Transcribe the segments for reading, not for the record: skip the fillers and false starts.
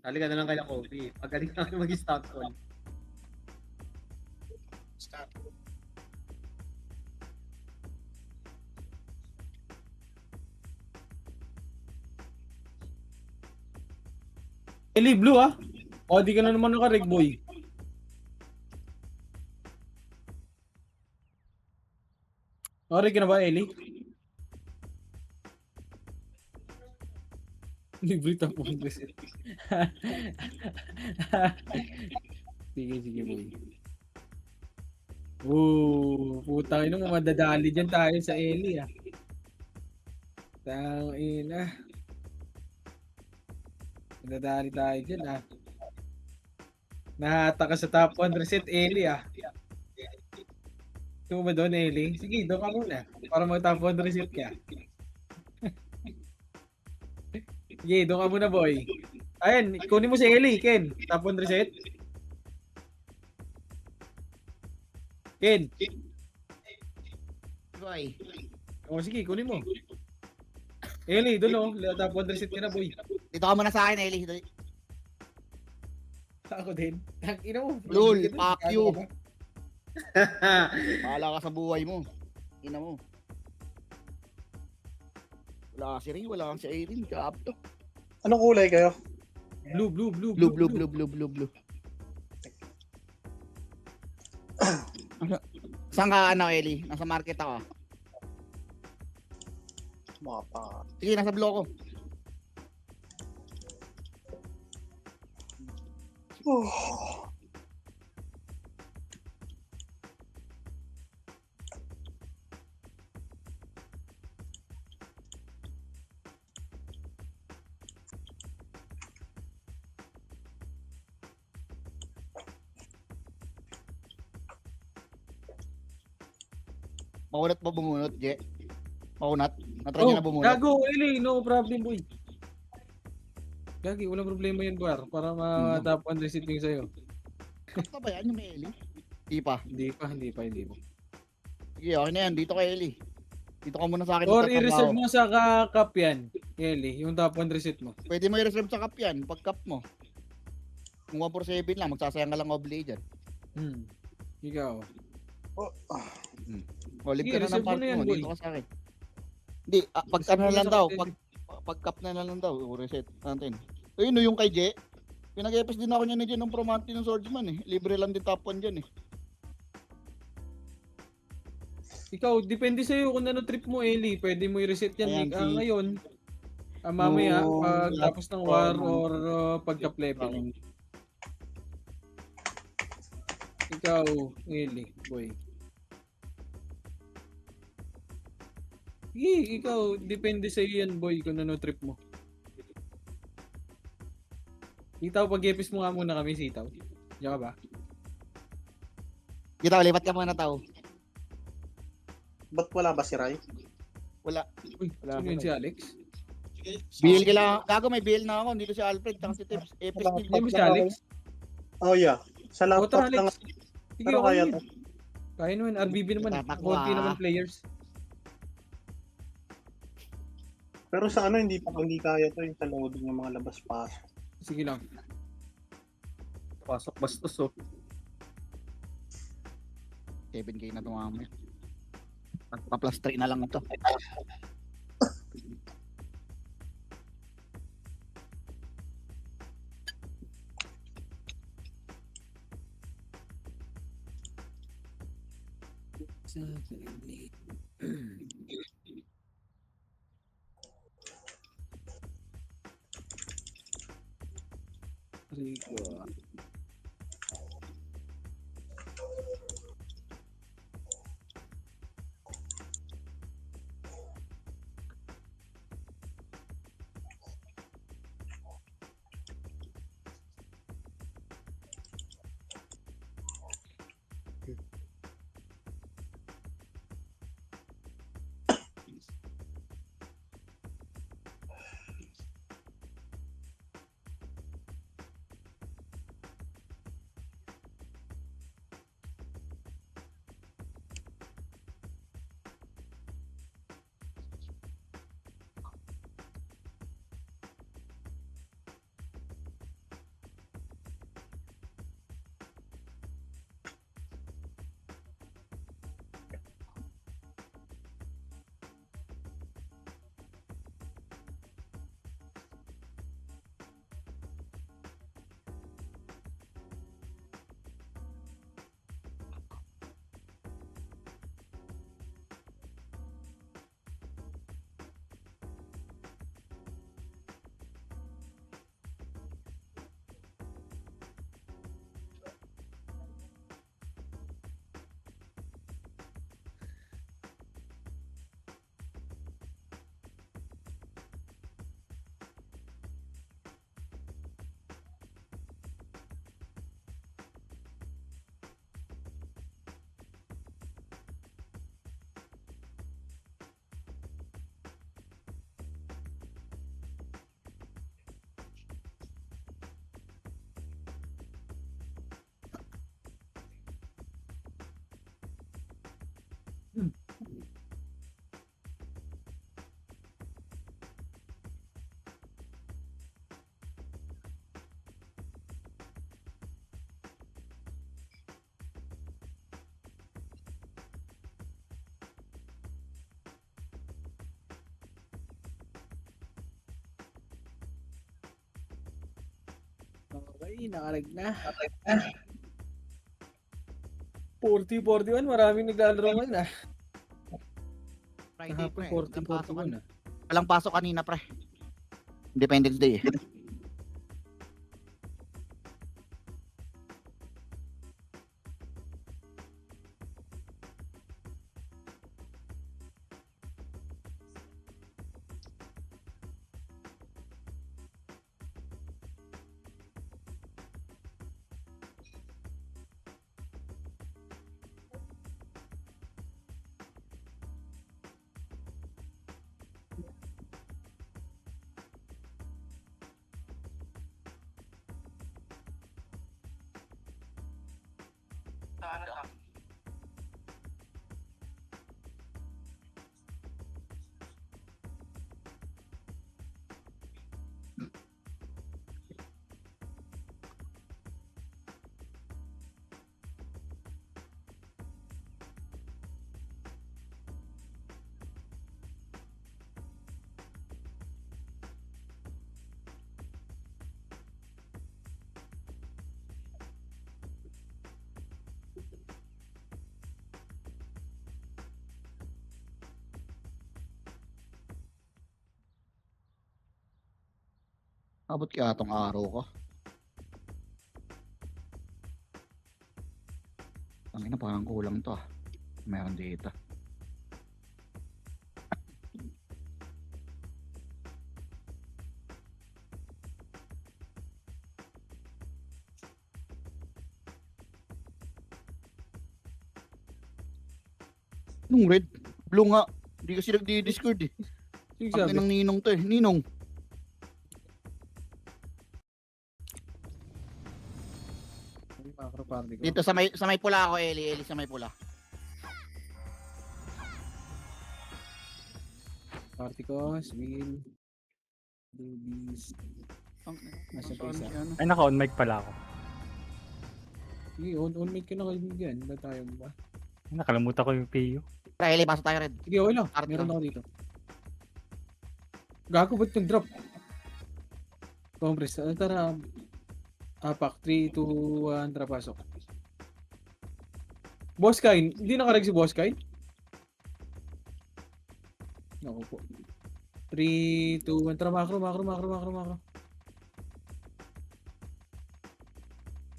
Sali ka na lang kay Kobe. Magaling ka mag-stop call. Stop. Eli, blue ah. O, di ka na naman naka-reg boy. Okay ka na ba, Eli? Libre tapong reset. Sige, boy. Putang ina mo, madadali dyan tayo sa Eli ah. Tang ina. Madadali tayo dyan ah. Nahata ka sa top 1 reset, Eli ah. Gusto mo ba doon, Eli? Sige, doon ka muna. Para mag-top 1 reset ka. Sige, doon ka muna, boy. Ayan, kunin mo si Eli, Ken. Top 1 reset. Ken. Boy. O, sige, kunin mo. Eli, doon o. Top 1 reset ka na, boy. Dito ka muna sa akin, Eli. Ako din. Ina mo. Lul, fuck you. Ano ka ba? Bahala ka sa buhay mo. Ina mo. Wala ka si Ray, wala ka si Aileen. Kaapto. Anong kulay kayo? Blue. Blue. Saan ka Eli? Nasa market ako. Mapa. Sige, nasa blue ako. Makunat ba bumunot, Je? Makunat? Natry niya na bumunot? Gago, Eli. No problem, boy. Gagi, walang problema yan, Bar. Para ma-top 1 reset yung sa'yo. Kapta ba yan yung may Eli? Hindi pa. Hindi pa. Sige, okay na yan. Dito kay Eli. Dito ka muna sa akin. Or magtatrabaho. i-reserve mo sa cup yan, Eli. Yung top 1 reset mo. Pwede mo i-reserve sa cup yan. Pag cup mo. Kung 147 lang, magsasayang ka lang obli dyan. Ikaw. O, live Sige, ka na reserve ng mo park na yan, mo. boy. Dito ka sa akin. Hindi, pag Reserve ano mo na na lang sa daw. hotel. Pag cup na lang daw. Reset natin. Ayun, yung kay Je. Pinag-epes din ako niya ni Je ng Promanti ng Swordsman eh. Libre lang din top 1 dyan eh. Ikaw, depende sa'yo kung ano trip mo, Eli. Pwede mo i-reset yan Ayan, si- ngayon. Mamaya, Yung pag tapos ng war platform. or pag-cap level. Ikaw, Eli, boy. Sige, ikaw, depende sa'yo yan, boy, kung ano trip mo. Sitaw, pag-epis mo nga muna kami, sitaw. Diyan ka ba? Dito, lipat ka muna tao. Ba't wala ba si Rai? Wala. Uy, Wala sino yun ka si Alex? BL kailangan. Gago, may BL na ako. Dito si Alfred. Tsaka si Tips. Epes Wala. din. Hindi mo si Alex? Oh yeah. Sa O, tara, laptop lang. Alex. Sige, Pero okay kaya yun. to. Kaya naman, RBB naman. Tatakwa. Konti naman players. Pero sa ano hindi kaya to yung sa loading ng mga labas-pasok. Sige lang. Pasok bastos oh. 7K na ito mamaya. Pa-plus 3 na lang ito. Rico. Ay, nakalag na. 40-41, maraming naglalaro ngayon ah. Friday, Kahapon pre. Walang pasok, 40-41 ah. walang pasok kanina, pre. Independence Day, eh. Abot kaya itong araw ko. Ang ina, parang kulang to ah. Meron dito. Nung red, blue nga. Hindi kasi nagdi-discord eh. Sino Ang sabi? inang ninong to eh. Ninong. Ay, macro party ko. Dito sa may pula ako, Eli. Eli sa may pula. Party ko, Swin. Babies. Nasa Saan pisa. yan? Ay, naka-on mic pala ako. Sige, on mic ka na kaibigan. Ba tayo ba? Nakalimutan ko yung PU. Tara, Eli, pasok tayo red. Sige, okay lang. Party Meron lang. ako dito. Gago, ba't yung drop? Compress. Tara. Apak, 3, 2, 1, tara pasok. Boss Kain. Hindi nakareg si Boss Kain? Naku po. 3, 2, 1, tara macro.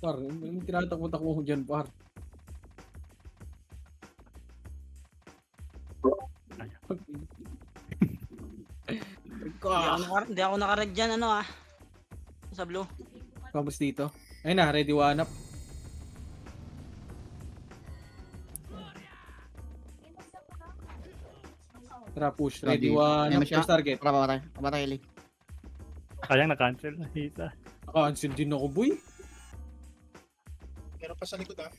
Par, tinatakbo-takbo ko dyan, par. Hindi ako nakarag dyan, ano ah. Sa blue. Vamos dito. Ayun na, ready one up. Tara push, ready one Ayan up. na siya. First target. Tara, baba tayo. Baba tayo, Eli. Sayang na-cancel. Hita. Cancel din ako, boy. Meron pa sa likod ah.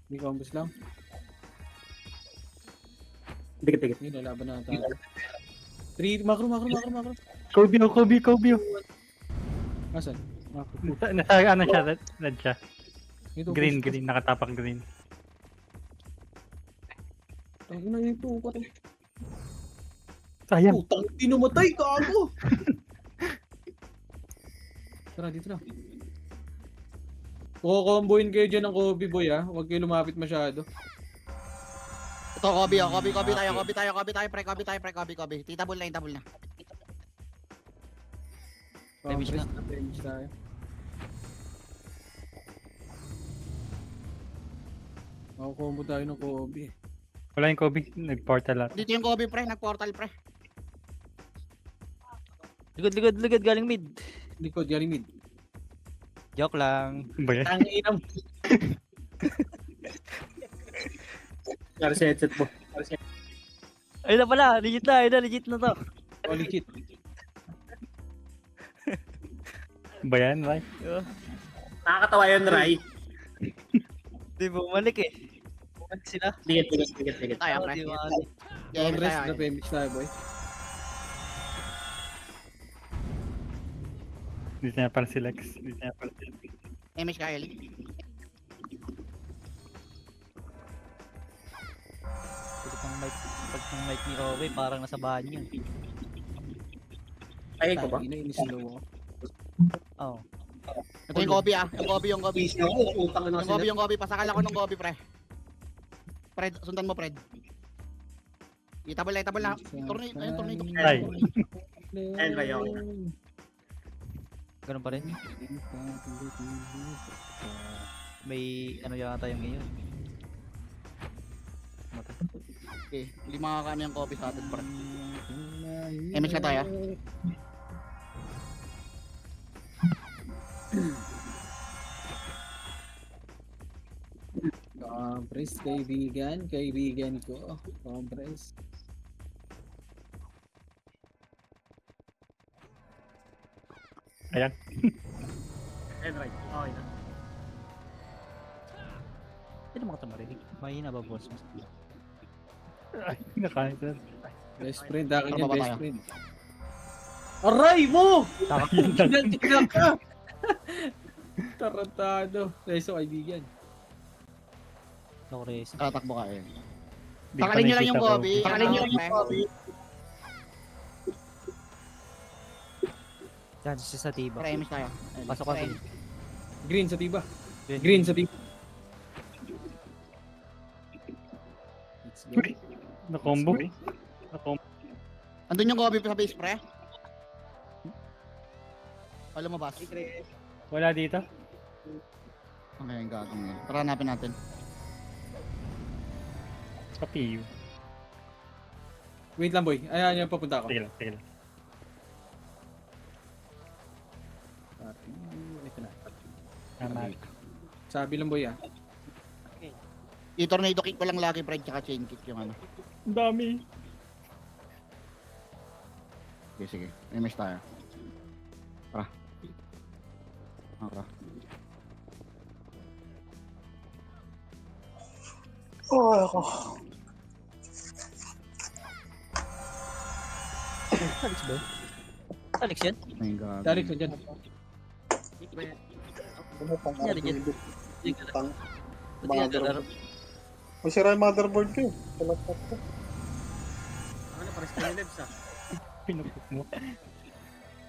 Hindi combos lang. Dikit-dikit. Yun, lalaban na tayo. 3, macro. Kobe. Asan? Macro. Nasa ano siya, red siya. Ito, Green, push. nakatapak green. Ay, ina ito. Sayang. Putang, tinumatay ka ako. Tara, dito na. Kukomboin kayo dyan ng Kobe boy ah. Huwag kayo lumapit masyado. Ito, Kobe, oh. Kobe tayo, pre. Kobe. Titabol na. Damage na. Damage tayo. Makukombo tayo ng Kobe. Wala yung Kobe, nag-portal at. Dito yung Kobe, pre. Nag-portal, pre. Ligod, galing mid. Likod, galing mid. Joke lang. Ba yan? Tanginam. Para sa headset mo. Ayun na pala, legit na to. Oh, legit. Ba yan, Ray? Nakakatawa yun, Rai. Di bumalik eh. Bumalik sila. Dikit. Tayo, pre. Di bumalik. Game Compress, tayo. na-damage tayo boy. Dito niya pala si Lex. Image ka, Eli. Pag pang mic ni Owe, parang nasa banyo. Ay, ko ba? Tangina, in-slow ako. Oo. Ito yung Kobe ah. Yung Kobe. Busy ako. Utang na kasi. Yung Kobe. Pasakal ako ng Kobe, pre. Fred, sundan mo, Fred. Itabal na. Tornado. Ayun, tornado. Ay. Ayun, Ray, okay na. Ganun pa rin. May ano yata yung ngayon. Okay, hindi makakaano yung Kobe sa atin, pre. Image na tayo. Compres, kaibigan ko. Compres. Ayan. Ayun, Ray. Okay na. Hindi naman kita marinig. Mahina ba boss? Ay, nakain. Best friend, akin Tara, yan, baba best tayo. friend. Aray mo! Yun lang. Ginal ka! Tarantado. Reso, kaibigan. No race. Tatakbo ka eh. Di ko Pakalin nyo lang yung nakikita Kobe. ko. Pakalin nyo lang yung Kobe. Yan, siya sa tiba. Pre, image tayo. Ayun. Pasok ka Pre, din. Green sa tiba. Green. Green sa tiba. Let's go. Na-combo. Andun yung Kobe sa base, pre. Wala mo, boss. Wala dito. Okay, yung gagawin yun. Tara, hanapin natin. Kapiyo. Wait lang, boy. Ayan, yung papunta ako. Sige lang. Ito na. Tama. Sabi lang, boy, ah. I-tornado kick ko lang lagi, Fred, tsaka chain kick yung ano. Ang dami. Sige. Image tayo. Tara. Tara. Oh, ako. Alex ba? Alex yan? May gagawin. Dalik ka dyan. Ano pang Nangyari dyan? Pang Ba't yan motherboard. galaro? Masira yung motherboard ko eh. Sa laptop ko. Ano, pares ka yung lives, ah. Pinupok mo.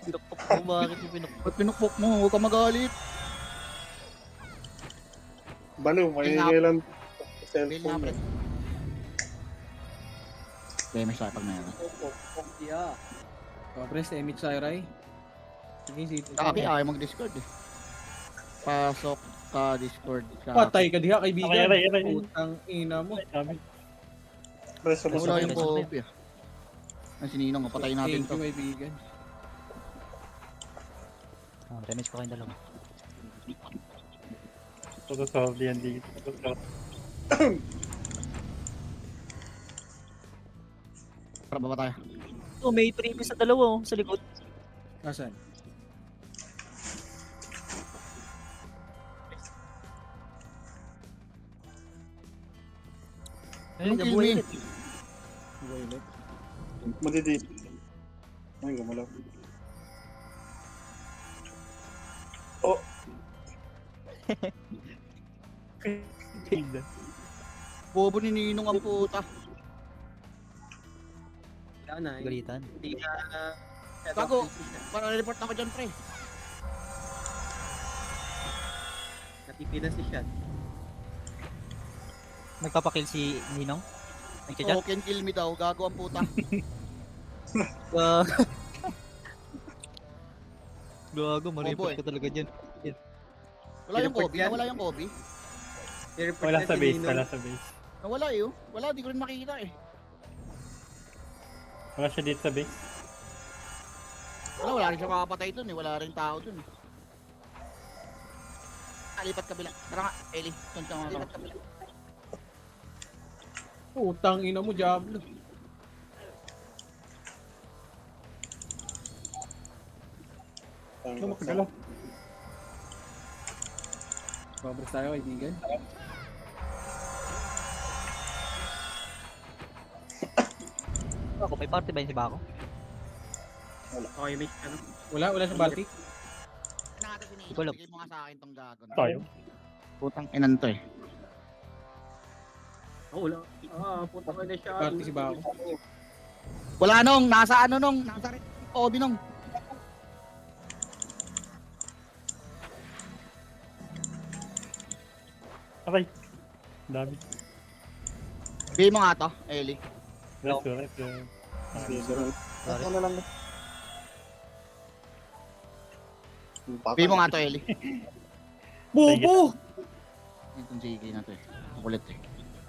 Pinukpok mo, bakit yung pinukpok? Ba't pinukpok mo? Huwag ka magalit. Baliw, may Tingnan. kailan Bail na, cellphone. Fred. Okay, image tayo pag meron. Yeah. Compres, image sa'yo, Ray. Sige, sige. Kaki, ayaw mag-discord eh. Pasok ka Discord ka. Patay ka diha, kaibigan. Okay, aray. Putang ina mo. Dami. Preso mo Wala sa yung Kobe ah. Ang sininong, patayin natin Thank to. you, kaibigan. Damage ko kayong dalawa. Tutusolve yan dito. Para baba tayo. Oh, may previous sa dalawa oh, sa likod. Asan? Ayun, Don't kill nabuhay me. ulit. Violet. Madidip. Ay, gumalaw. Bobo ni Ninong ang puta. Wala na, eh. Galitan. Hindi na... Bago. Para report ako dyan, pre. Natipid na si Shad. Nagpapakill si Ninong? Nagchat-chat? Oh, can kill me daw. Gago ang puta. Gago, Bobo, maripot ka talaga dyan. Wala yung Report Kobe. yan. Nawala yung Kobe. I-report Wala na sa si base, Ninong. wala sa base. Nawala eh. Oh. Wala, di ko rin makikita eh. Wala siya dito sa base. Wala rin siya makapatay dun eh. Wala rin tao dun eh. Lipat kabila. Tara nga, Eli. Saan ka mga kabila? Putang ina mo, Diablo. Ano makagalaw? Compres tayo, kaibigan. Ako, may party ba yun si Bako? Okay, may ano. Wala sa Baltic. Ano nga ito si Ninong? Ikaw lang. Bigay mo nga sa akin tong gagon. Tayo. Putang inan to eh. Oh, wala. Puta ko na siya. Party si Bako. Wala nung. Nasa ano nung. Nasa rin. Kobe nung. Aray. Dami. Bigay mo nga to, Ellie. Resto. Sorry. Ano na lang. Bigay mo nga to, Ellie. Bobo! Itong JK na to eh. Ang kulit eh.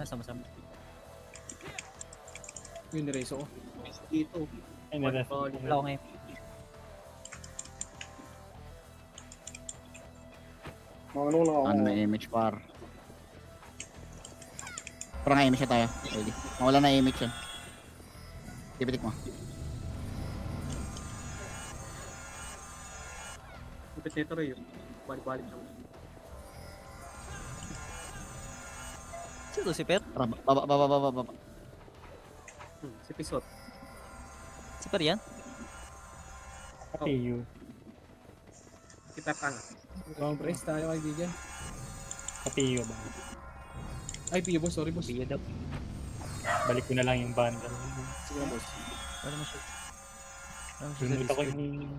Sama-sama. Yun, nireso ko. Dito. Ay, naresto. Wala ko ngayon. Ano lang ako. Ano may image par. Parang nga image na tayo, Ellie. Mawala na image yan. Tipitik mo. Kapit nito rin yun. Balik-balik lang. Sino to si Per? Tara, baba. Si Pisot. Si Per yan? Pati you. Si Pepanga. Long press tayo kaibigan. Pati you ba? Ay, Pio boss, sorry boss. Piya daw. Balik ko na lang yung bundle. Sige boss. Ano mo siya? Ano mo siya sa Sunod ako Discord? yung...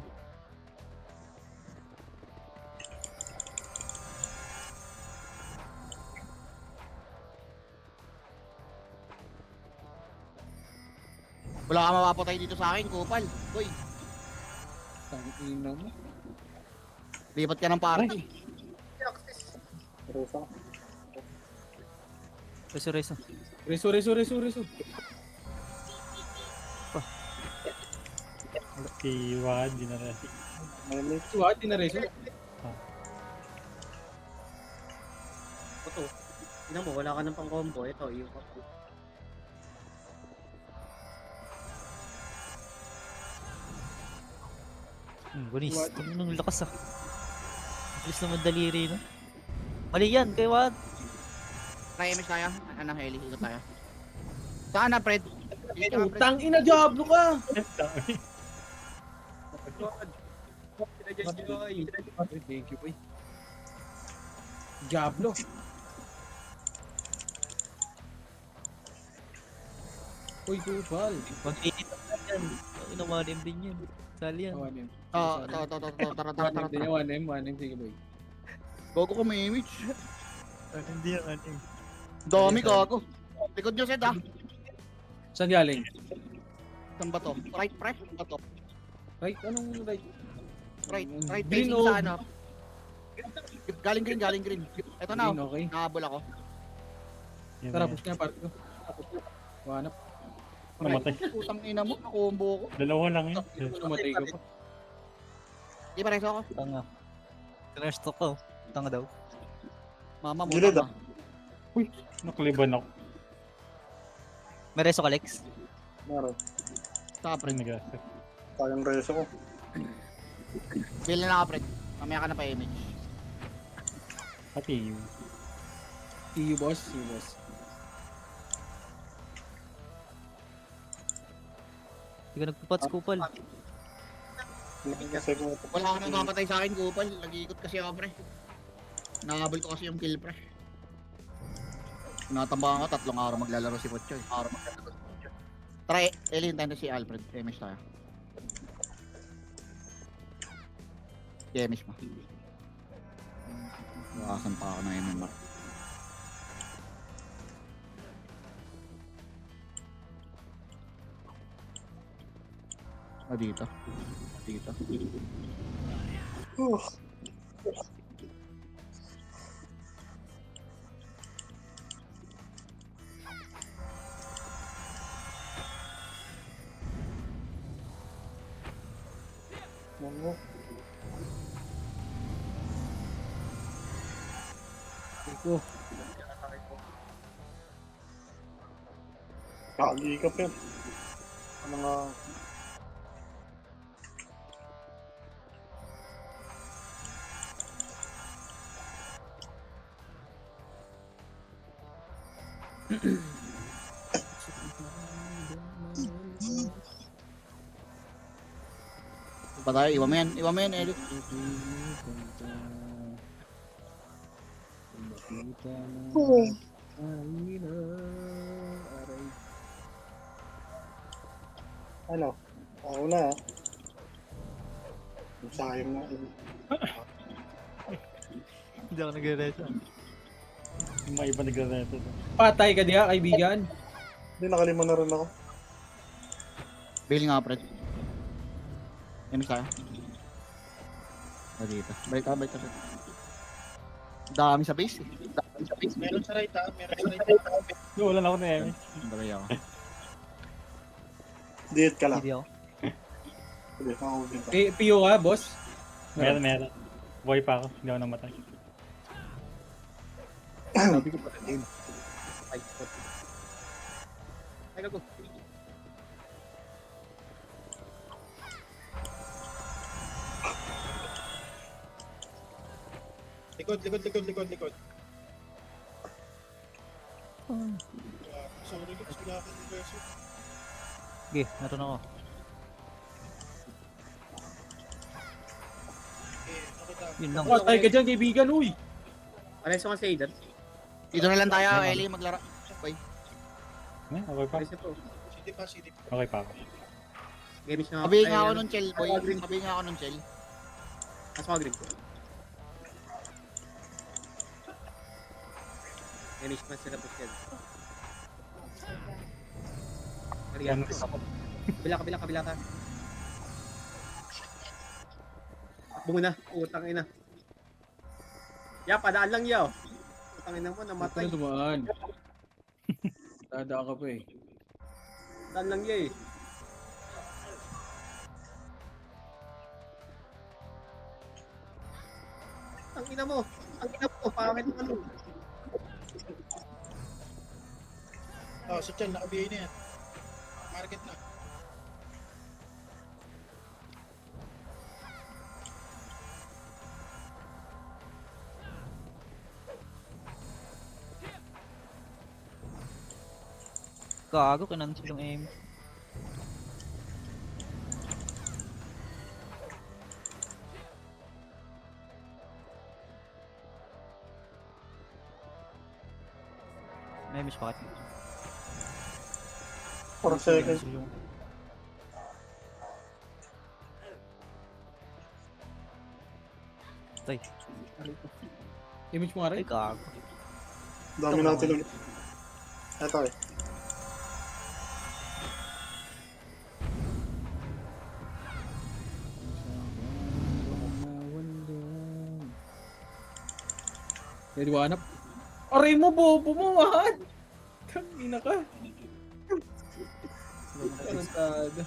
Wala ka mapapatay dito sa akin, Kupal. Uy, Tangina mo. lipat ka ng party. Rosa. Reso. Reso. Si Wad, di na resto. May Suwat, di na reso. Ito. Tingnan mo, wala ka ng pang-combo. Ito, yung Gunis. What? Anong lakas ah. Bilis naman daliri no. Mali yan, kay Wad. Try image tayo. Ano, Ellie, ikot tayo. Saan na, Fred? Ikot ka, Fred. Utang ina, Diablo ka! Joy. Thank you, boy. Diablo. Uy, Kupal. Mag-edit yan. Inamalim din yan. Sali yan. One M. Tara. One M. Sige, boy. Gogo ko may image. Hindi yan, ano eh. Dami gago. Likod nyo, Sed, ah. Saan galing? Saan ba to? Right, pre? Saan ba to? Right? Anong right? Right Green facing o- sa ano? Galing green. Eto na, Green, okay. nakahabol ako. Yun Tara, na push nga, part ko. Wanap. Namatay. Putang ina mo, nakombo ko. Dalawa lang yun. Namatay ka pa. Di ba reso ako? Tanga. Tinesto ko. Tanga daw. Mama mo, Gilid, tama. Nakaliban ako. May reso ka, Lex? meron. Saka, Pre, Fred. nag-asset. Sayang reso ko. Bill na ako, Fred. Mamaya ka na pa image. Pati you. See you, boss. Hindi ka nagpapats, Kupal. Kasi kung Wala ka nang mapatay sa akin, Kupal. Nag-iikot kasi ako, pre. Nakahabol ko kasi yung kill, pre. Natambakan ka, 3 araw maglalaro si Pochoy. Try, Ellie, hintayin na si Alfred. Image tayo. Image mo. Wakasan pa ako ng MMR. Dito. ano, Iko. kagi ka pa. Ano nga, Pa tayo, iwan mo yan, Ellie. ano, ako na. Sayang na. Hindi ako nag-reso. Yung mga iba nagre-reto. Patay ka diya, kaibigan. Hindi, nakalima na rin ako. Bail nga, Fred. Yan tayo. Dito. Balik tayo. Dami sa base eh. Meron sa right ha, meron sa right ha. Yung wala na ako na Emi. Dami ako. Diet ka lang. Hindi ako. Sige, makahuli ka. PO ka, boss? Meron. Buhay pa ako. Hindi ako namatay. Sabi ko pa rin. Ay, go. Likod. Sorry, guys, wala akong universo. Okay, naroon ako. Okay, nakita. Yun lang. Patay ka dyan, kaibigan, uy. Pareso ka sa Aidan. Dito na lang tayo, Ellie, maglaro. Okay pa. Pareso to. City pa. Okay pa ako. Gamage na Sabi nga ako nung chill, boy. Sabi nga ako nung chill. Mas mag-green ko. Gamage man sila push yan. Kariyan. Kabila ka. Takbo mo na, utang ina. Padaan lang yaw. Utang ina mo, namatay. Ano dumaan? Dadaan ka pa eh. Daan lang yaw eh. Ang ina mo, pangit mo ano. Sa tiyan, nakabiyay na yan. Market na. Gago, kinancel yung aim. May miss bakit? 4 seconds. Kinancel yung... Tay, Image mo nga ay rin. gago. Dami natin ulit. Ito eh. Pwede wanap. Aray mo, bobo mo, man! Kamina ka. Tarantado.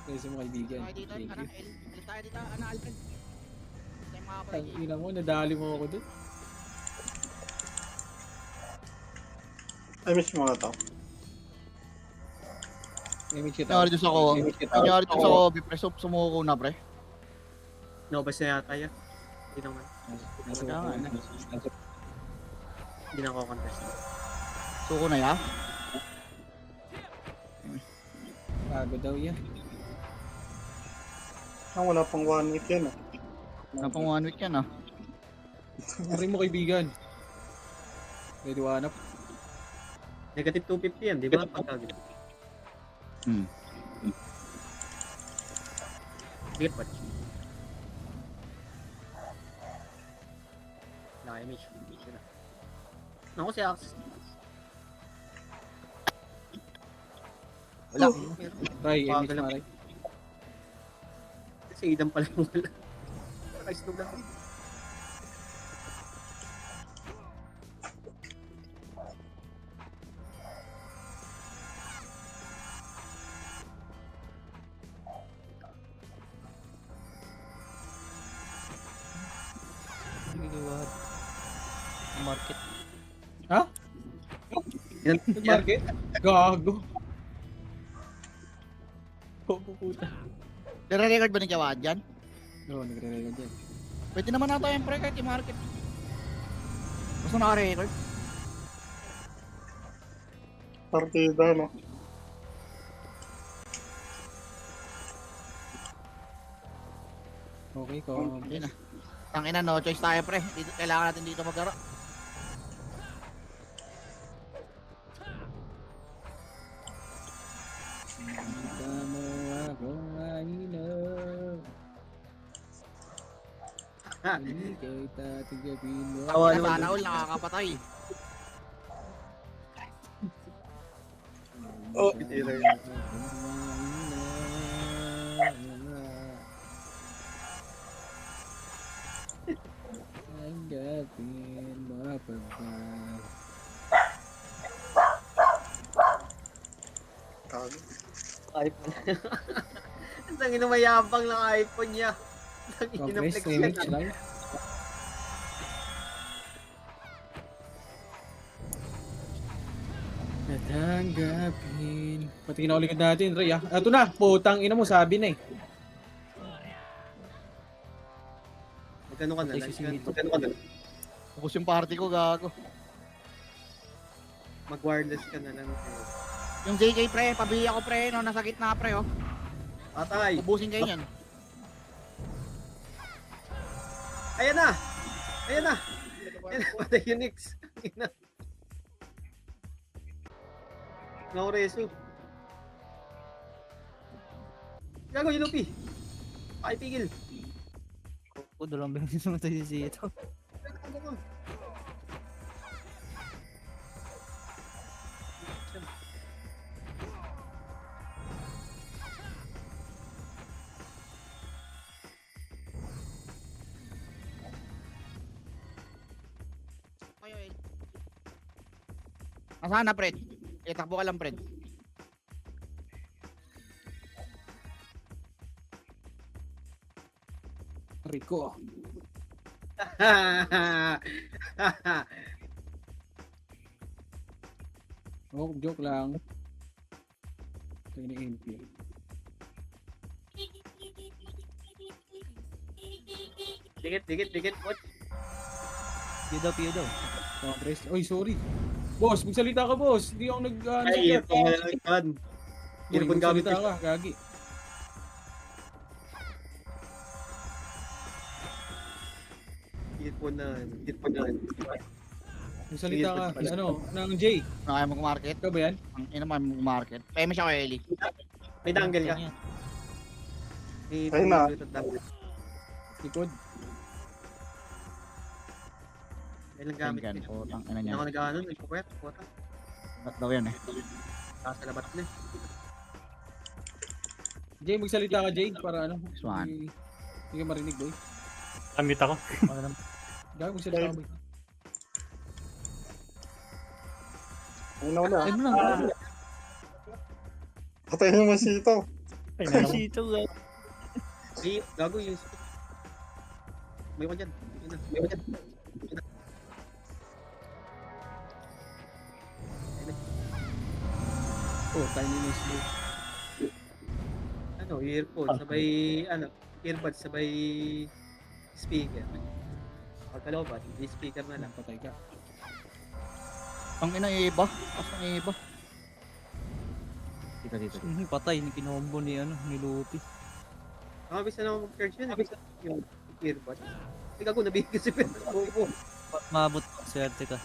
Kasi mo kaibigan. Dito, Thank ano, you. Ellie. Balik tayo dito, ano, Alfred. Tayo makapalagi. Tangina mo, nadali mo ako dun. I miss mo nga to. Image kita. Nangyari doon sa ko. Nangyari doon sa ko, pre. Sumuko na, pre. Nobas na yata yan. Hindi naman. Nasa Kaya nga, Hindi na ako contest. Suko na ya. Bago daw yan. Wala pang 1 week yan ah. Napang 1 week yan, ah. Aray mo kaibigan. Pwede wanap. Negative 250 yan, di ba? Pagkagin. Sige pa. Naka-image. Naku si Axe. Wala. Try, image Bagal mo na- rin. Si Aidan pala yung wala. Naka-snog lang. Nagigawad. Market. Yan. Market? Gago. Bobo puta. Nire-record ba ni Jawad yan? Oo, nagre-record yan. Pwede naman natin yung pre kahit yung market. Basta naka-record. Partida no. Okay, ko. Yun na. Tangina, no choice tayo pre. Dito, kailangan natin dito maglaro. Tama akong mahina. Ha? Hindi kay tatigapin mo. Tawa Sana naman. all nakakapatay. Hero yun. Tanggapin, mapagmahal. Kago. iPhone. Ang tangin na mayabang ng iPhone niya. Tangin na Compress, flex remix yan. lang. Natanggapin. Pati kinaulikan natin, Ray ah. Ito na, putang ina mo, sabi na eh. Magkano ka na lang? Magkano ka na lang? Ubus yung party ko, gago. Mag-wireless ka na lang. Yung JK pre, pabili ako pre, no, nasa gitna pre, oh. Patay! Ubusin kayo yan. Ayan na! Ayan na! Ayan na, patay yung Nix. Ayan na. Naureso. Gago yung Lupi. Pakipigil. Ako, dalawang beses naman tayo si ito. Gago. Nasaan na, Fred? Takbo ka lang, Fred. Rico. Oh, joke lang. Ito yung MP. Dikit. What? Piyo daw. Compress. Oy, sorry. Boss, magsalita ka, boss. Hindi ako nag... Ay, earphone na lang yan. Earphone gamit Magsalita ko. ka, gagi. Earphone na. Magsalita ka. Sige, Ano, ng J. Kaya mag-market. Ikaw ba yan? Ang ina mo mag-market. Peme siya ko, Eli. May dangle ka. Ganyan. May Ayun na. dangle. Likod. May lang gamit Gamit nila. ko. Ang ina Hindi niya. ako nag-ano, nagpupuwet. Puwata. Ba't daw yan eh. Kasalabat na. Jay, magsalita ka, Jay, para ano. Swan. Hindi ka marinig, boy. Namit ako. Para naman. Gagi, magsalita ka, boy. Ayun na wala. Ay mo na. Patayin mo si ito. Ay, na Si ito nga. May gago yung... May ko dyan. Yun na. May ko dyan. Oh, tiny na slow. Ano, earphone, sabay, earbuds, sabay speaker. Pagkalobat, hindi speaker na lang. Patay ka. Ang ina iba. Ang iba. Dito. Patay, ni kinombo ni Lupi. Ang abis na naman mag-charge yun, yung earbuds. Hindi ka nabigay si Pedro. Mabot, swerte ka.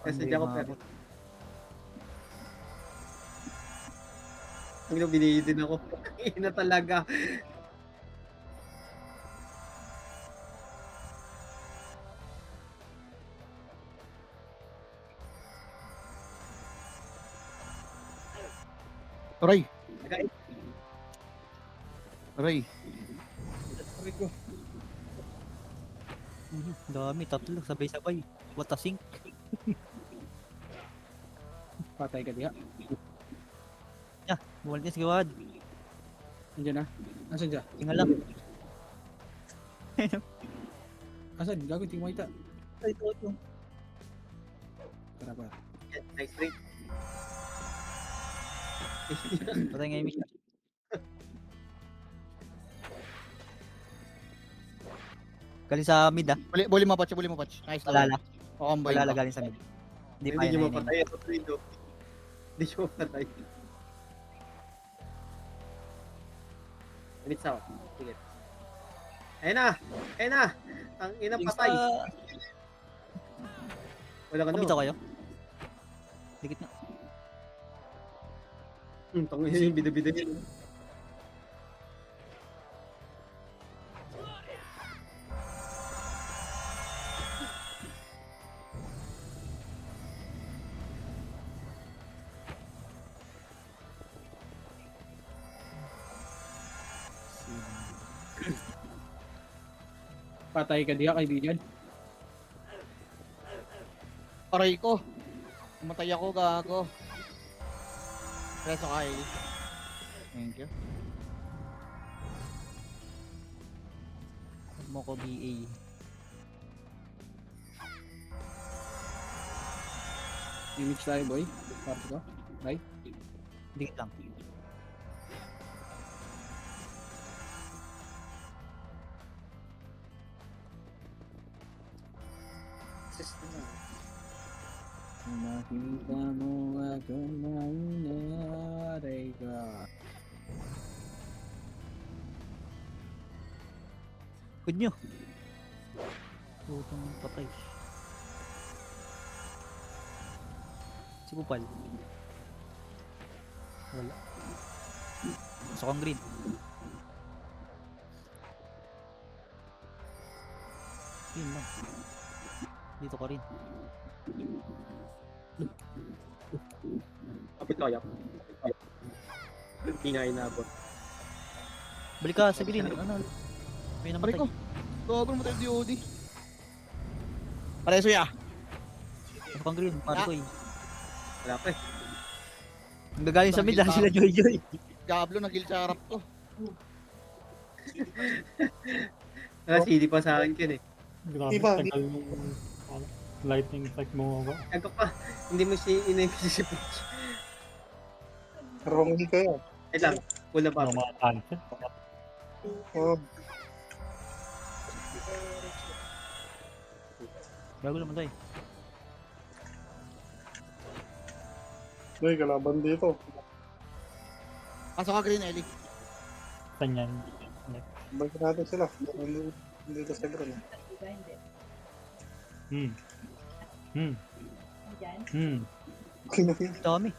Kasi di ako pero. Ang binigay din ako. Ina talaga. Aray. Nagay. Aray. Rico. Dami, tatlo, sabay-sabay. What a sink. Patay ka diha. Bumalik niya si Gawad. Andiyan na. Asan dyan? Tingnan lang. Asan? Gago, tingin mo ita. Ay, ito. Tara ba? Nice drink. Patay nga yung Misha. Galing sa mid ah. Buli mo patch. Nice. Palala. O, combine Palala ba? galing sa mid. Hindi pa Hindi nyo yun. mapatay ako dito. Hindi nyo mapatay. Minutes ako. Sige. Ayun na! Ang ina patay. Wala ka Kumita no. kayo? Dikit nga. Tangin yung bida-bida yun. Patay ka diya, kaibigan. Aray ko. Umatay ako, gago. Preso ka, Eli. Thank you. Huwag mo ko BA. Image tayo, boy. Party ko. Right? Dikit lang. Assist na. Nakita mo ako na inaray ka. Good nyo. Putang patay. Si Kupal. Wala. Gusto kong green. Green lang. Dito ka rin. Kapit kaya. Hindi nga inabot. Balik ka sa green. Ano? May Aray namatay. ko. Gago, matay DOD. Pareso ya. Gusto kong green. Pari ko eh. Wala pa eh. Ang gagaling sa mid dahil sila Joy Joy. Diablo, nag-kill sa harap ko. CD pa sa akin yun eh. Grabe, Iba, tagal nung ano, lightning strike mo ako. Ano pa, hindi mo siya in-execute. Wrong kayo. Ay lang, pula pa. Ano mga tanse? Oh, Bago naman tayo. may kalaban dito. Pasok ka, Green, Eli. Saan yan? Balik natin sila. Dito sa ground. Dami.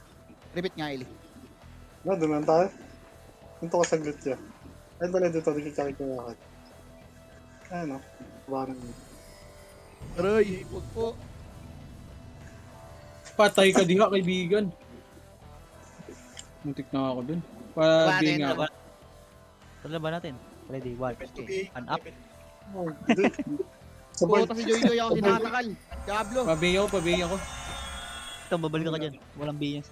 Repeat nga, Eli. No, doon lang tayo. Punto ka saglit siya. Ay, bala dito. Dito ka kaya. Ayan o. Parang Aray, huwag po. Patay ka diha, kaibigan. Muntik na ako dun. Pabi nga ako. Tala ba natin? Ready, 1, okay. An up. sabay. Puta si Joy Joy ako sinatakal. Diablo. Pabi ako. Ito, babalik ka dyan. Walang BS.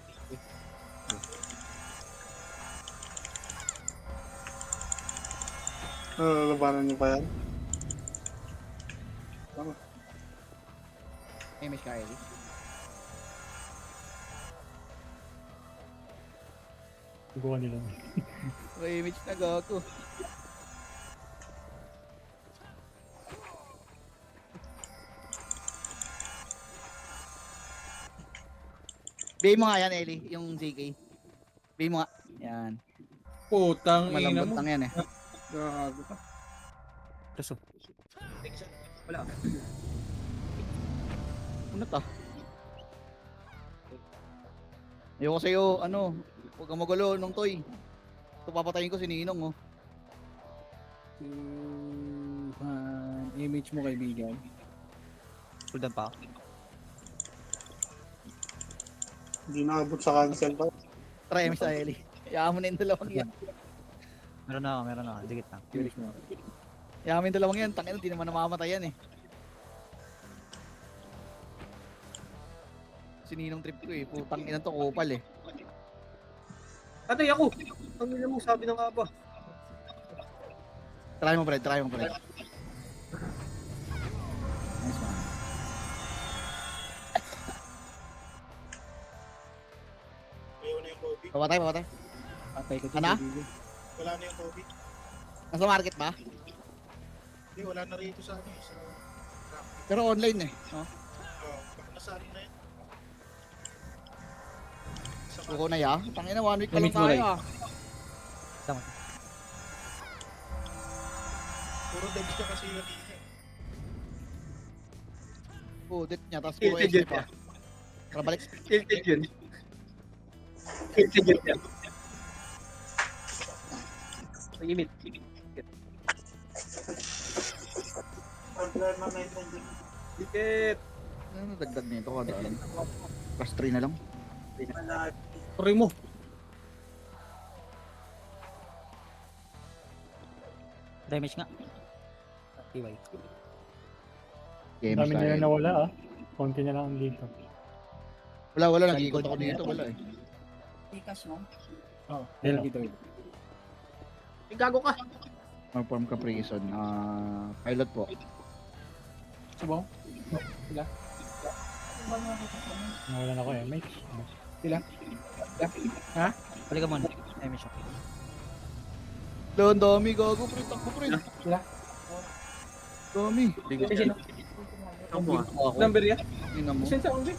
Labanan niyo pa yan? Image ka, Eli. Gawa nila. May image na gago. Bay mo nga yan, Eli, yung ZK. Bay mo nga. Yan. Putang ina Malambot mo. lang yan eh. Gago ka. Kaso. Wala. Ano to? Ayoko sa'yo, ano, huwag kang magulo nung toy. Ito papatayin ko si Ninong, oh. Image mo, kaibigan. Cool down pa ako. Hindi naabot sa cancel pa. Try image tayo, Eli. Hayaan mo na yung dalawang yan. Meron na ako. Dikit lang. Image mo. Hayaan mo yung dalawang yan. Tangin, hindi naman namamatay yan eh. Si Ninong trip ko eh. Putang ina to, kupal eh. Patay ako! Ang ina mo, sabi ng aba. Try mo, Fred. Try mo, Fred. Nice one. Ayaw na yung Kobe. Papatay, papatay. Patay ka Ano? kaibigan. Wala na yung Kobe. Nasa market ba? Hindi, wala na rito sa ano eh. Sa Pero online eh. Oh. baka nasali na yun. Sa Suko na ya. Tangin na, 1 week pa lang Image mo, tayo Ray. ah. Tama. puro devs ka kasi yun dito eh. Oh, det niya. Tapos puro Tilted SP yun pa. Para balik. Tilted yun. Tilted yun yan. Pag-imit. Ticket! Ano dagdag nito? Kada alam. Plus 3 na lang. Pari mo. Damage nga. TY. Game Dami nila style. nawala ah. Konti na lang dito. Wala, Sa nag-iikot likod. ako dito, wala eh. Oo, dahil dito. Ay, gago ka. Mag-form ka prison. Pilot po. Subong? Nawalan ako MH. Balik ka muna. Ay, may shock. Ang dami, gago, pre. Takbo, pre. Sila? Dami. Ako mo, Ako, Number yan? ina mo. Saan sa ulit?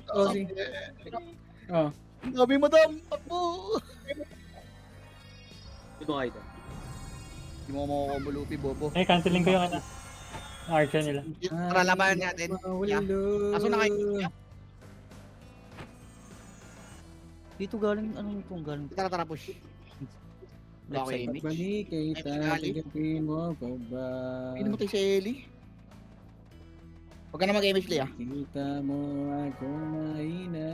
Oh, si. Oo. Ang dami, madam. Takbo. Ito kayo doon. Hindi mo makukombo, Luffy, bobo. Eh, canceling ko yung ano. Archer nila. Tara, labanan natin. Yeah. Kaso na kayo. Dito galing, ano ito? Galing Tara, push. left Okay. side. Mitch. Balik kay tatagabi mo pa ba? Pino mo tayo si Ellie. Huwag ka na mag-image, Lee, ah. Kita mo ako mahina.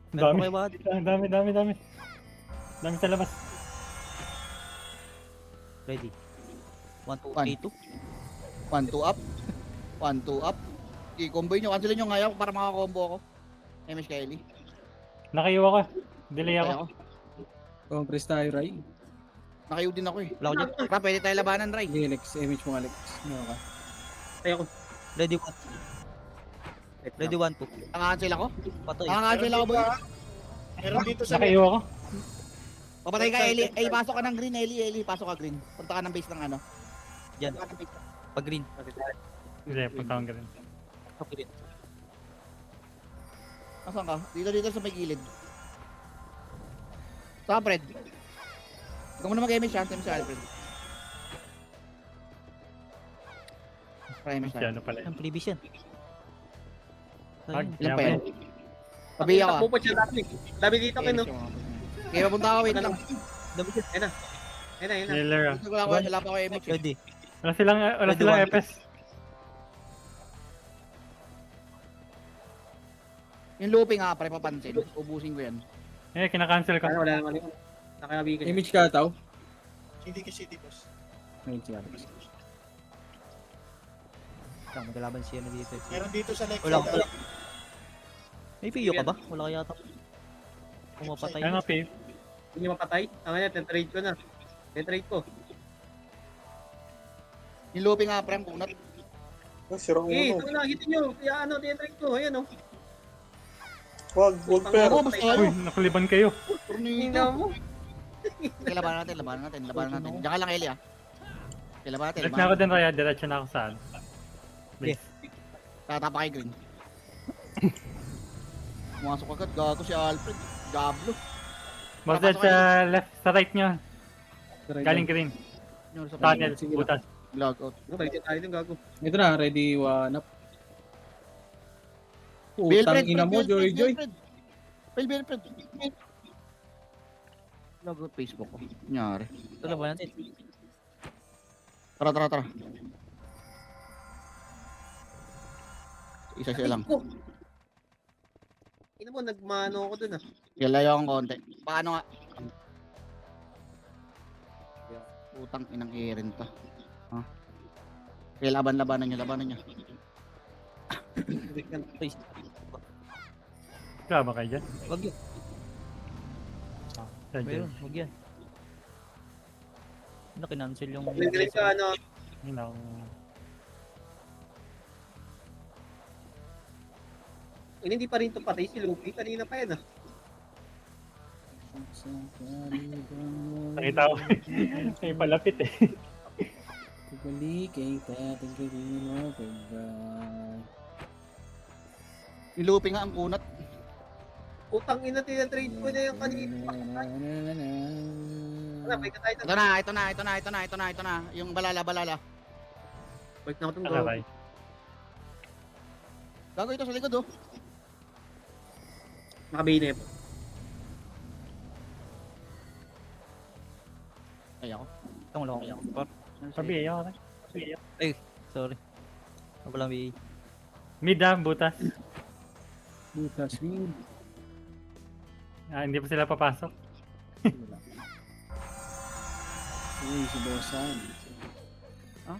Ang dami. Okay, bakit? Ang dami. Dami sa labas. Ready. 1, 2, One. 3, 2. 1, 2 up. 1, 2 up. I-combine nyo. Cancelin nyo ngayon para makakombo ako. Image kay Ellie. Nakaiwa ka. Delay Kaya ako. ako. Compress tayo, Ray. Nakayo din ako eh. Wala ko dyan. Tara, pwede tayo labanan, Ray. Sige, Alex. Image mo, Alex. Ano ka? Tayo ko. Ready 1. Ready 1, 2. Naka-cancel ako. Patay. Naka-cancel ako, boy. Meron dito sa Nakaiwa ko. Papatay ka, Ellie. Ay, pasok ka ng green, Ellie. Ellie, pasok ka green. Punta ka ng base ng ano. Yan. Pag green. Hindi, punta akong ganun. Pag green. Asan ka? Dito sa may gilid. Sa Alfred. Huwag mo na mag-image siya. Time si Alfred. Try-image tayo. Masyado pala. Ang previous yan. Hag, Ayun. Ilan pa yaman. yan? Pabiya ka. Takbo pa siya dami. Dami dito kayo, no? Okay, papunta ako. Wait lang. Dami siya. Ayun na. Killer ah. Wala pa ako image. eh. Ready. Wala silang Ready, one. FS. Yung looping nga, pare papansin. Ubusin ko yan. Eh, kinakancel ko. Ano, wala naman yun. Nakabi ka siya. Image ka, tao? CD ka CD, boss. Image si Alex. Ito, magkalaban siya na dito. Meron dito sa left Wala, side. wala. May piyo ka ba? Wala ka yata. Pumapatay. Ano nga, Pave? Hindi niya mapatay. Ang nga, ten-trade ko na. Ten-trade ko. Yung looping nga, pre, ang kunat. Sira Eh, ulo. ito na, hitin nyo. Kaya ano, ten-trade ko. Ayan, oh. Wag pero. Ako, basta tayo. Uy, nakaliban kayo. Hindi Tornado. mo. Okay, labanan natin. Diyan ka lang, Ellie, ah. Okay, labanan natin. Direct na ako din, Raya. Diretso na ako sa ano. Base. Tatapa kay Green. Pumasok agad, gago si Alfred. Gablo. Boss dead sa left, sa right nyo. Galing green. Yun, sa Tunnel, Sige. butas. Log out. Ano, balik tayo ng gago. Ito na, ready, one up. Putang ina mo, Joy. Belfred. Log out Facebook ko. Nyari. Ito lang ba natin? Tara. Isa lang. Ko. Ina mo, nagmano ako dun, ah. Yalayo akong konti. Paano nga? Putang inang irin to. Ha? Okay, labanan nyo. Please. Kaya ba kayo dyan? Wag yun. Sa dyan. Meron. Wag yan. Ano, kinancel yung... Galing ka, ano. Yun ako. Hindi pa rin to patay si Luffy. Kanina pa yan, ah. Nakita ko. Ay, palapit eh. Balik kay tatagabi mo pa ba? Yung looping nga ang kunat. Utang ina, trade ko na yung kanina. Wala, balik na tayo. Ito na. Yung balala. Balik na ako itong Ano gago. kay? Gago ito sa likod, oh. Nakabay na yun. Ay, ako. Ito lang ako. Sabi, ayaw ka. Sorry. Wala may... Mid ah, butas. Butas win. Ah, hindi pa sila papasok. Uy, si Bosan. Ah?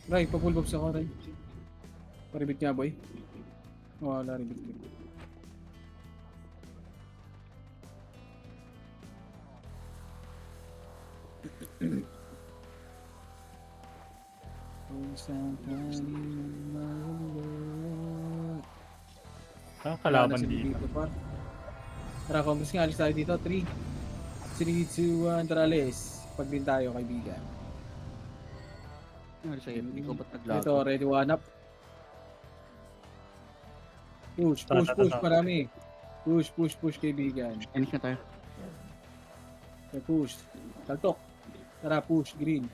Ray, pa-full bobs ako, Ray. Paribit nga, boy. Wala, ribit ko. Kalaban dito. Tara, Congress nga, alis tayo dito. 3, 2, 1, tara, alis. Pag-bin tayo, kaibigan. Ano sa FP ko, ba't naglago? Ito, ready one up. Push, marami. Push, kaibigan. Finish na tayo. Okay, push. Taltok. Tara, push, green.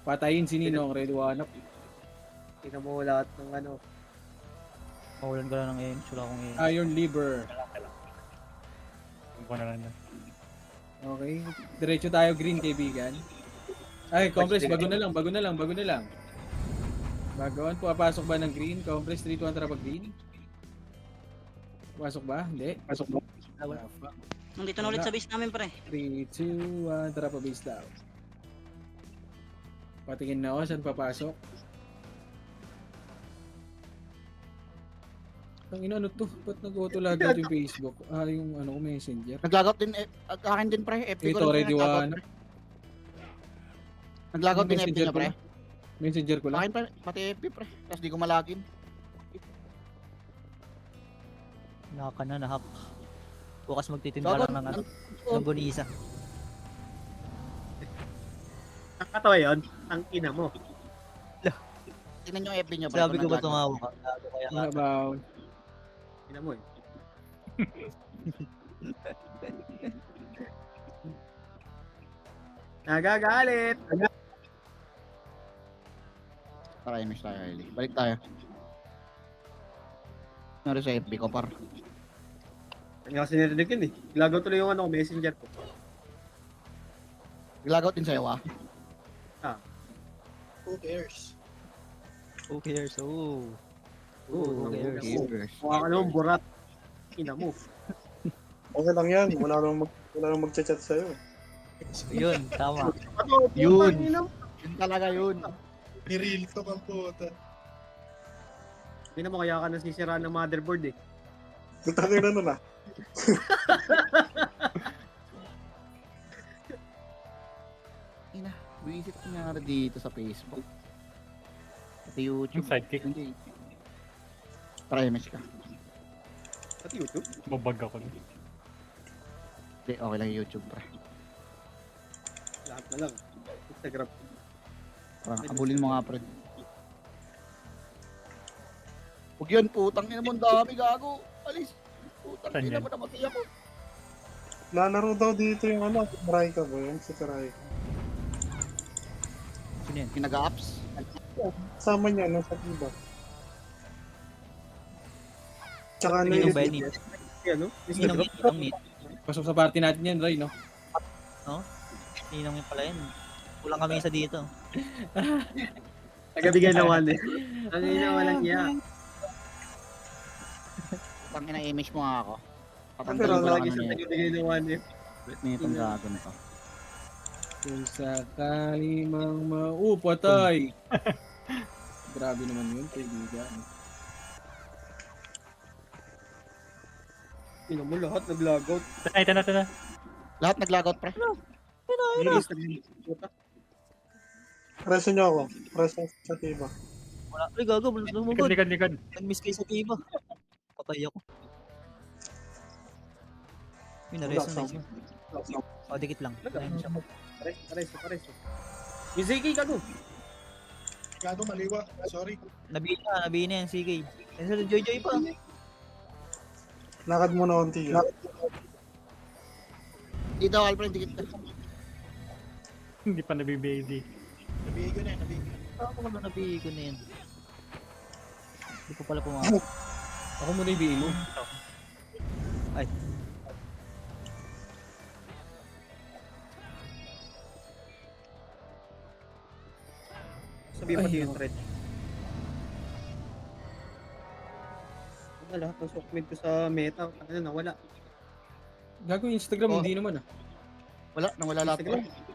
Patayin si Ninong, ready one up. Tingnan mo lahat ng ano. Mawalan ka na ng aim. Wala akong aim. Iron Liver. Huwag ko na lang. Okay. Diretso tayo, green, kaibigan. Ay, Compress, bago na lang. Bagoan, papasok ba ng green? Compress, 3, 2, 1, tara pag green. Pasok ba? Hindi. Pasok ba? Nandito na ulit sa base namin, pre. 3, 2, 1, tara pa base daw. Patingin na ako, saan papasok? Ang ina, ano to? Ba't nag-auto-log out yung Facebook? Yung ano ko, Messenger. Naglagout din, akin din pre, FP ko Ito, lang ready naglagout, one. pre. Naglagout din FP Messenger niya ko pre. lang. Messenger ko lang. Akin pre, pati FP pre, tapos di ko malagin. Nahak ka na, nahak. Bukas magtitinda lang ng ano. Ng gonisa. Ang katawa yun, ang ina mo. Tingnan yung FP niya pre. Sabi ko kung ba naglagout. tumawa ka? Gago kaya Ano ka. ba? Ina mo eh. Nagagalit. Tara, image tayo, Ellie. Balik tayo. Ano sa FB ko par? Kanya kasi narinig yun eh. Lagaw tuloy yung ano, messenger ko. Naglagout din sa'yo ah. Who cares? Who cares? Oh. Oo, Who cares? mukha ka naman burat. Ina mo. Okay lang yan. Wala nang magchat-chat sa'yo. Yun, tama. Ano, Yun. putang ina mo. Yun talaga yun. Ni-real talk ang puta. Ina mo, kaya ka nasisiraan ng motherboard eh. Tutangin na nun ah. Ina, visit ko nangyari dito sa Facebook. Pati YouTube. Yung sidekick. Hindi. Try image ka. Pati YouTube. Babag ako. Hindi, okay lang yung YouTube pre. Lahat na lang. Instagram. Parang abulin mo nga pre. Huwag yan, putang ina mo, ang dami gago. Alis. Putang Saan ina yan? mo, namatay ako. Lalaro daw dito yung ano, Karay ka ba? Yung si Karay. Sino yan? Yung nag-apps. Sama niya, nasa iba. Tsaka ano Ninong yung ba yun? Ano? Ninong Instagram. yun, Ninong yun. Pasok sa party natin yan, Ray, no? Ninong yun pala yun. Kulang kami isa dito. Nagabigay na one eh. Ang ina walang niya. Putang ina image mo nga ako. Pero Patanggalin ko lang Lagi ano sa niya. nagabigay na one eh. Nitong dragon to. Kung sakali mang patay! Grabe naman yun, kaibigan. Ina mo lahat nag-logout. Ito na. Lahat naglagout pre. Release na puta. Preso niyo ako. Preso sa tiba. Wala. Ay, gago. Lumubod. Likod. Nag-miss kayo sa tiba. Patay ako. Yun, na-resonate yun. O, dikit lang. Ayun siya. Pares. Yung Zeki ka doon. Gago maliwa. Sorry. Nabihin na yan, CK. Yan sa Joy pa. Lakad mo na konti. Dito Alfred, dikit ka. Hindi pa nabibady. Nabigay ko na yan, nabigay ko. Ako naman nabihin ko na yan. Hindi ko pala pumasok. Ako muna yung BA mo. Ay. Sabihin pati Ay, yung thread. Wala, lahat ng software ko sa meta. Ano na, wala. Gago yung Instagram, Oh. hindi naman ah. Wala, nawala lahat pre. Instagram.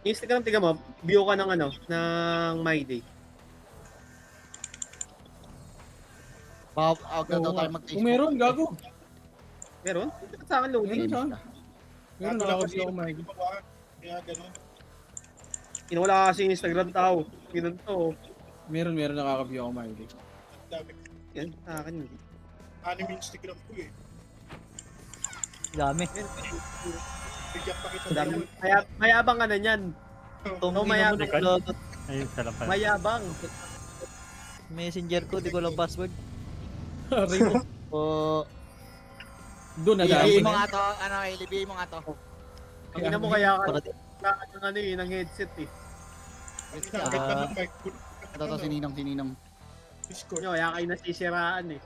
Instagram, tingnan mo, view ka ng ano, ng My Day. Huwag na daw Oo tayo nga. mag-Facebook. Kung meron, gago. Meron? Sa akin loading. Meron sa Meron, Bago lang kasi nakakabili ako Mike. gumawa. Kaya ganun. Inawala kasi yung Instagram tao. Ganun to. Meron, nakakabili ako Mike. Dami. Yan, sa akin hindi. Anime Instagram ko eh. Dami. Bigyan pa kita Dami. dalawa. Mayabang ka na niyan. Itong mayabang. ina mo, nag-load. Ayun, sa lampas. Mayabang. Messenger ko, di ko lang password. Aray mo. O, Doon, nadami ilibigay mo na. nga to. Ano, ilibigay mo nga to. Ang ina mo kaya Para ka ng ano eh, ng headset eh. Ang ganda ng mic ko. Ito to, sininong. Discord. Nyo, kaya kayo nasisiraan eh.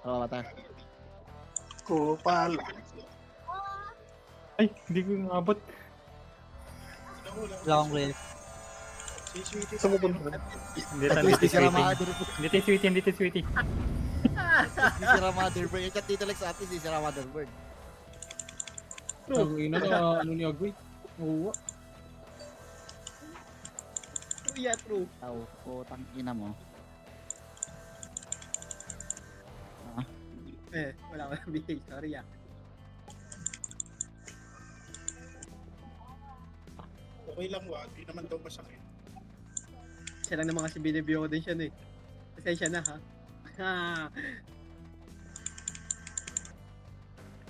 Oo, bata. Kupal. Ay, hindi ko nabot. wala akong rel. Si Sweetie. Saan mo punta? Hindi tayo, Hindi si sweetie. Ramader. Hindi tayo sweetie, hindi tayo sweetie. Hindi si Ramader bird. Yung chat dito like sa atin, hindi si Ramader bird. Ang ina na, ano ni Agoy. Oo. True ya, true. Tao, putang ina mo. Wala ko nabigay. Sorry ah. Okay lang wa. Di naman daw masakit. Siya lang naman kasi binibigyan ko din siya eh. Pasensya na ha.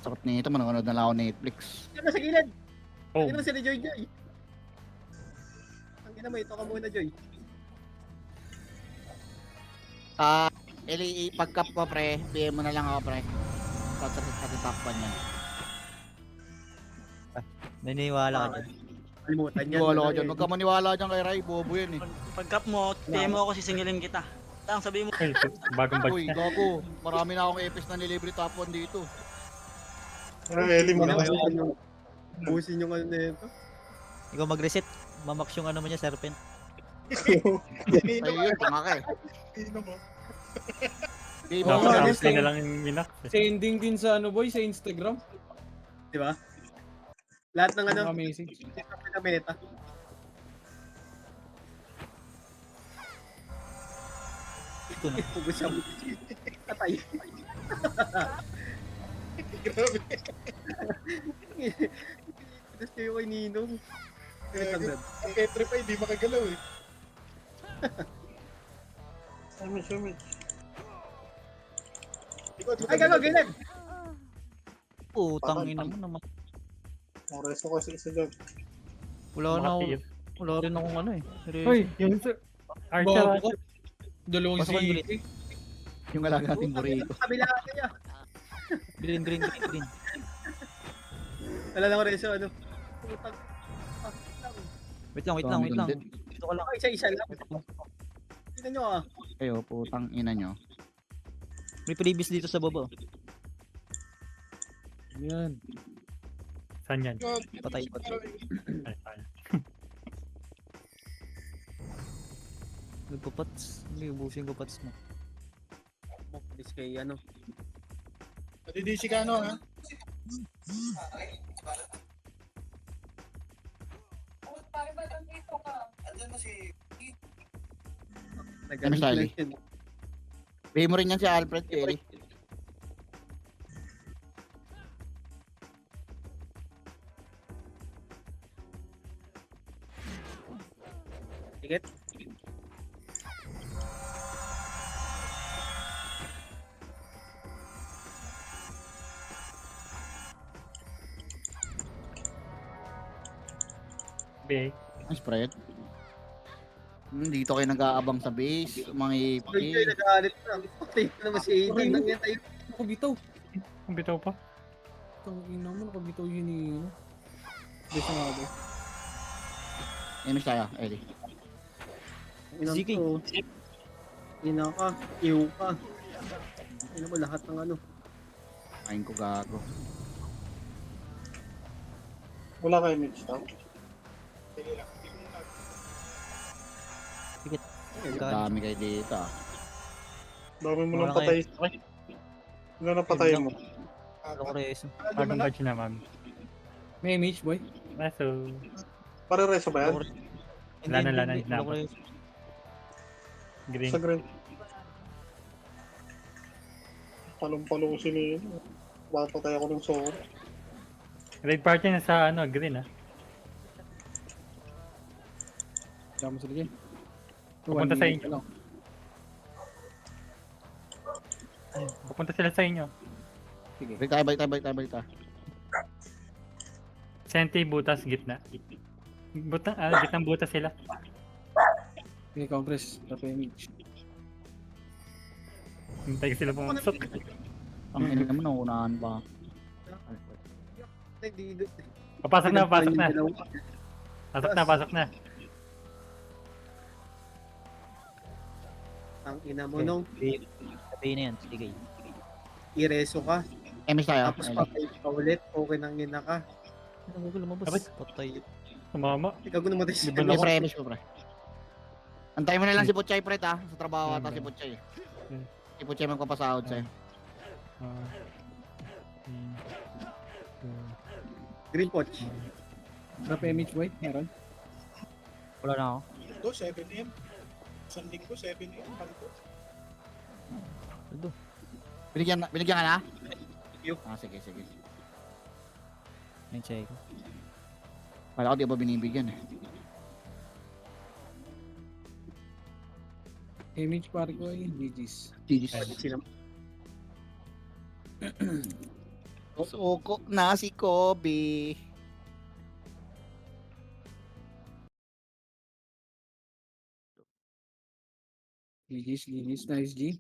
Sakot nito, manonood na lang ako Netflix. Ano sa gilid? Oh, Ano si Joy Joy? Ang ina mo, ito ka muna Joy. Eli, pag-cap ko pre, PM mo na lang ako pre. Tapos sa top 1 yan. Naniniwala ka dyan. Kalimutan yan. Wala ano ko dyan. eh. Huwag ka maniwala dyan kay Rai, bobo yan eh. Pag-cap mo, PM mo ako, sisingilin kita. Tang, sabihin mo. ay, bagong batch Uy, na. gago. Marami na akong epis na nilibre top 1 dito. Ano, Eli mo na. Busin yung ano na ito. Ikaw mag-reset. Mamax yung ano mo niya, serpent. Sa'yo yun, tanga ka eh. Sino mo? Game Oo, over ano, na. Play na lang yung minak. Sending din sa ano boy, sa Instagram. Di ba? Lahat ng ano, Mga message. na meta. Ito na. Pugos siya. Patay. Grabe. Tapos kayo kay Ninong. Wait lang, Brad. Ang Petre pa, hindi makagalaw eh. Sumit. Ay, galaw, gilid! Putang ina mo naman. Ang resto ko isa dyan. Wala na ako. Makatiis. Wala rin akong ano eh. Seryoso. Uy, yun sir. Archer. Bago ka. Dalawang Pasok ang si Yung alaga nating burrito. Kabila ka niya. Green. Wala lang ko rin sa ano. Putang. Wait lang. Dito ka lang. Isa-isa lang. Tignan nyo ah. Kayo, putang ina nyo. May previous dito sa baba. Yan. Saan yan? Patay. Ay, ay. Nagpapats. Hindi, ubusin ko pats mo. Please kay ano. Nadidisi ka ano ha? Ano, Sally? Bigay mo rin yan si Alfred, Eli. Ticket? Big. Ang spread. Dito kayo nag-aabang sa base, mga Joy AP. Joy, nag-aalit na. Patay na naman si Aiden. Nangyay tayo. Nakabitaw. Ang bitaw pa. Tang ina mo, nakabitaw yun eh. Besa nga ba? Inis tayo, Eli. Inang Sige. to. Ina ka. Iw ka. Ina mo lahat ng ano. Kain ko gago. Wala kayo mix tao. Sige lang. Ang dami kayo dito ah. Dami mo Wala nang patay. Ano nang patay mo? Locreso. Bagong badge naman. May image, boy. Kaso, Pare-reso ba yan? Wala na, wala na ako. Locreso. green. Sa green. Palong-palong ko sila yun. Papatay ako ng sword. Raid party na sa ano, green ah. Tama sa ligay. Pupunta sa inyo. Pupunta sila sa inyo. Sige. Balik tayo. Senti, butas, gitna. Gitnang butas sila. Sige, compress. Tapos image. Hintay ko sila pumasok. Ang ina naman, naunahan pa. Papasok na. Pasok na. Ang ina mo nung Sabihin na yan, sige. ireso ka, MS tayo. tapos patay ka ulit, okay nang ina ka. Ano ko lumabas? Abay. Patay. Sumama. Ikaw ko namatay Di sa ba MS ako? pre, MS pre. Antayin mo na lang si Butchay pre ta. Sa trabaho ata si Butchay. Si Butchay magpapasahod sa'yo. Green Poch. Drop image, boy. Meron. Wala na ako. Ito, 7M. Isang linggo, 7M. Palito. Binigyan ka na? You. Sige. Yung check. Kala ko di ba binibigyan eh. Image pare ko ay GG's. GG's. Sino? Suko na si Kobe. GG's. Nice G.